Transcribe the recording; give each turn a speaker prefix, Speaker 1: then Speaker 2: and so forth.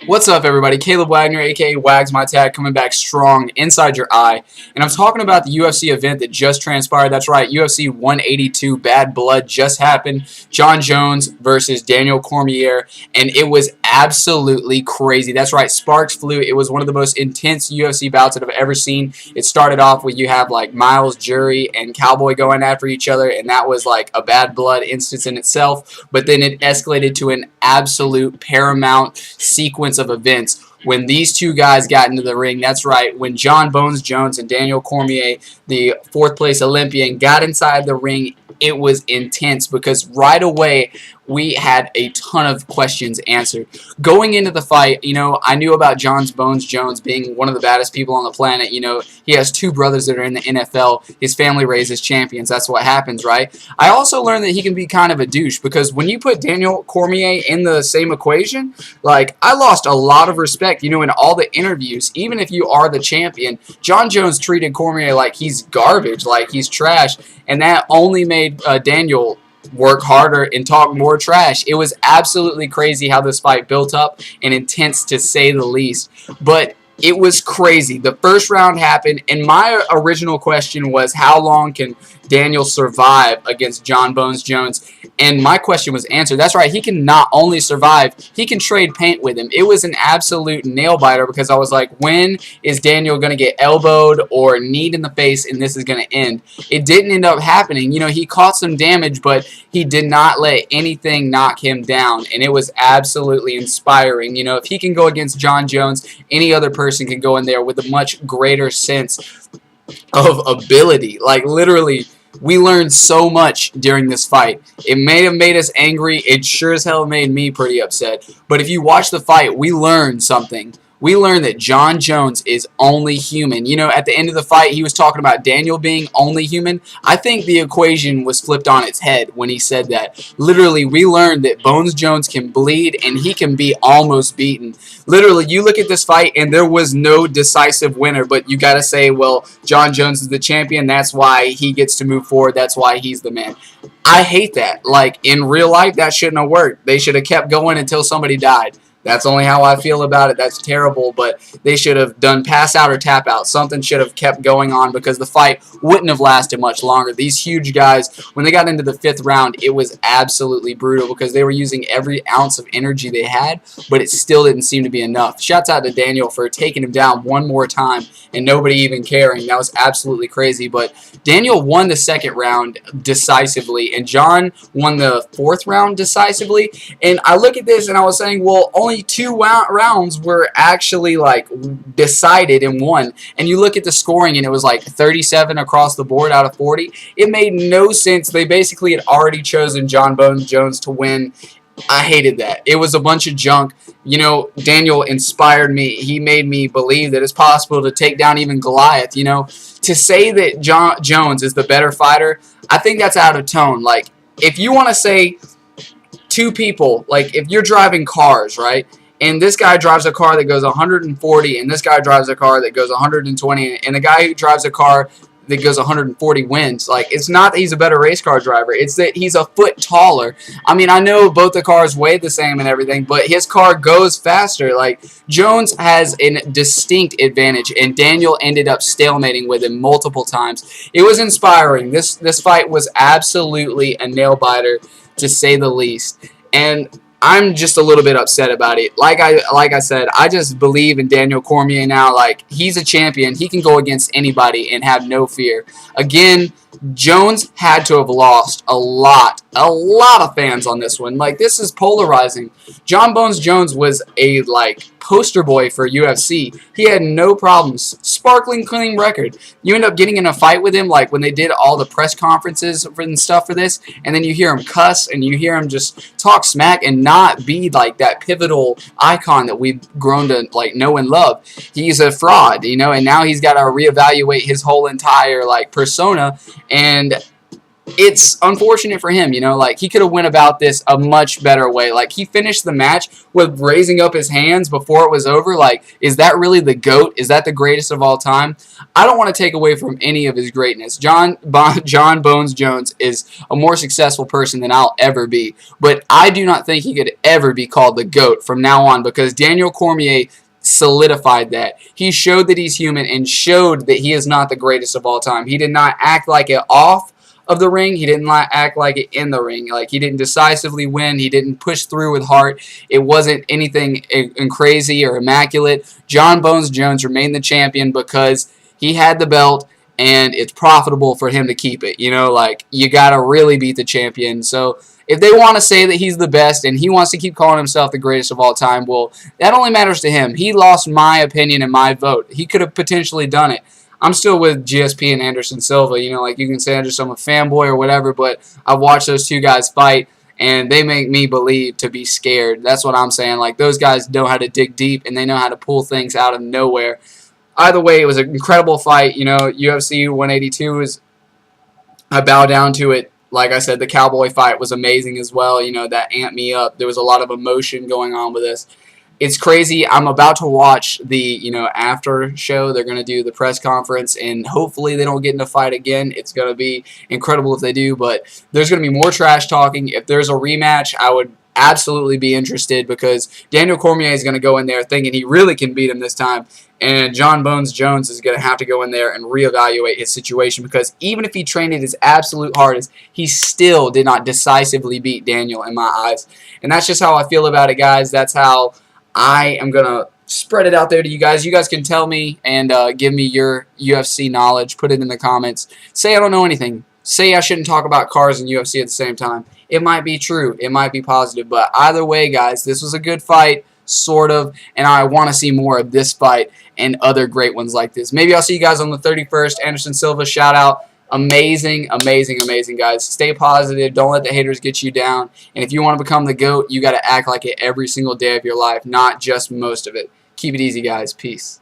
Speaker 1: What's up, everybody? Caleb Wagner, aka Wags My Tag, coming back strong inside your eye. And I'm talking about the UFC event that just transpired. That's right, UFC 182 Bad Blood just happened. Jon Jones versus Daniel Cormier, and it was absolutely crazy. That's right, sparks flew. It was one of the most intense UFC bouts that I've ever seen. It started off with you have like Miles Jury and Cowboy going after each other, and that was like a Bad Blood instance in itself. But then it escalated to an absolute paramount sequence of events when these two guys got into the ring. That's right, when Jon Bones Jones and Daniel Cormier, the fourth place Olympian, got inside the ring, it was intense because right away we had a ton of questions answered. Going into the fight, I knew about Jon Bones Jones being one of the baddest people on the planet. He has two brothers that are in the NFL. His family raises champions. That's what happens, right? I also learned that he can be kind of a douche because when you put Daniel Cormier in the same equation, like, I lost a lot of respect, in all the interviews. Even if you are the champion, Jon Jones treated Cormier like he's garbage, like he's trash, and that only made Daniel work harder and talk more trash. It was absolutely crazy how this fight built up and intense, to say the least. But it was crazy. The first round happened, and my original question was, how long can Daniel survive against Jon Bones Jones? And my question was answered. That's right, he can not only survive, he can trade paint with him. It was an absolute nail-biter because I was like, when is Daniel going to get elbowed or kneed in the face and this is going to end? It didn't end up happening. He caught some damage, but he did not let anything knock him down, and it was absolutely inspiring. If he can go against Jon Jones, any other person can go in there with a much greater sense of ability. Like, literally, we learned so much during this fight. It may have made us angry. It sure as hell made me pretty upset. But if you watch the fight, we learned something. We learned that Jon Jones is only human. At the end of the fight, he was talking about Daniel being only human. I think the equation was flipped on its head when he said that. Literally, we learned that Bones Jones can bleed and he can be almost beaten. Literally, you look at this fight and there was no decisive winner, but you got to say, well, Jon Jones is the champion. That's why he gets to move forward. That's why he's the man. I hate that. Like, in real life, that shouldn't have worked. They should have kept going until somebody died. That's only how I feel about it. That's terrible, but they should have done pass out or tap out. Something should have kept going on because the fight wouldn't have lasted much longer. These huge guys, when they got into the fifth round, it was absolutely brutal because they were using every ounce of energy they had, but it still didn't seem to be enough. Shouts out to Daniel for taking him down one more time and nobody even caring. That was absolutely crazy, but Daniel won the second round decisively, and Jon won the fourth round decisively. And I look at this and I was saying, well, only two rounds were actually like decided and won, and you look at the scoring and it was like 37 across the board out of 40. It made no sense. They basically had already chosen Jon Bones Jones to win. I hated that. It was a bunch of junk. Daniel inspired me. He made me believe that it's possible to take down even Goliath. To say that Jon Jones is the better fighter, I think that's out of tone. Like, if you want to say two people, like if you're driving cars, right, and this guy drives a car that goes 140 and this guy drives a car that goes 120, and the guy who drives a car that goes 140 wins, like, it's not that he's a better race car driver, it's that he's a foot taller. I mean, I know both the cars weigh the same and everything, but his car goes faster. Like, Jones has a distinct advantage, and Daniel ended up stalemating with him multiple times. It was inspiring. This fight was absolutely a nail-biter, to say the least, and I'm just a little bit upset about it. Like I said, I just believe in Daniel Cormier now. Like, he's a champion. He can go against anybody and have no fear. Again, Jones had to have lost a lot of fans on this one. Like, this is polarizing. Jon Bones Jones was a, like, poster boy for UFC. He had no problems. Sparkling clean record. You end up getting in a fight with him, like when they did all the press conferences and stuff for this, and then you hear him cuss and you hear him just talk smack and not be like that pivotal icon that we've grown to like know and love. He's a fraud, and now he's got to reevaluate his whole entire like persona. And it's unfortunate for him, you know, like he could have went about this a much better way. Like he finished the match with raising up his hands before it was over. Like, is that really the GOAT? Is that the greatest of all time? I don't want to take away from any of his greatness. John Bones Jones is a more successful person than I'll ever be, but I do not think he could ever be called the GOAT from now on, because Daniel Cormier solidified that. He showed that he's human and showed that he is not the greatest of all time. He did not act like it off of the ring. He didn't act like it in the ring. Like, he didn't decisively win. He didn't push through with heart. It wasn't anything crazy or immaculate. John Bones Jones remained the champion because he had the belt and it's profitable for him to keep it. You know, like, you got to really beat the champion. So if they want to say that he's the best and he wants to keep calling himself the greatest of all time, well, that only matters to him. He lost my opinion and my vote. He could have potentially done it. I'm still with GSP and Anderson Silva. You know, like, you can say I'm a fanboy or whatever, but I've watched those two guys fight, and they make me believe to be scared. That's what I'm saying. Like, those guys know how to dig deep, and they know how to pull things out of nowhere. Either way, it was an incredible fight. You know, UFC 182 is, I bow down to it. Like I said, the Cowboy fight was amazing as well. You know, that amped me up. There was a lot of emotion going on with this. It's crazy. I'm about to watch the, you know, after show. They're going to do the press conference, and hopefully they don't get in a fight again. It's going to be incredible if they do, but there's going to be more trash talking. If there's a rematch, I would absolutely be interested, because Daniel Cormier is going to go in there thinking he really can beat him this time, and John Bones Jones is going to have to go in there and reevaluate his situation, because even if he trained at his absolute hardest, he still did not decisively beat Daniel in my eyes. And that's just how I feel about it, guys. That's how I am going to spread it out there to you guys. You guys can tell me and give me your UFC knowledge. Put it in the comments. Say I don't know anything. Say I shouldn't talk about cars and UFC at the same time. It might be true. It might be positive. But either way, guys, this was a good fight, sort of, and I want to see more of this fight and other great ones like this. Maybe I'll see you guys on the 31st. Anderson Silva, shout out. Amazing, amazing, amazing, guys. Stay positive. Don't let the haters get you down. And if you want to become the GOAT, you got to act like it every single day of your life, not just most of it. Keep it easy, guys. Peace.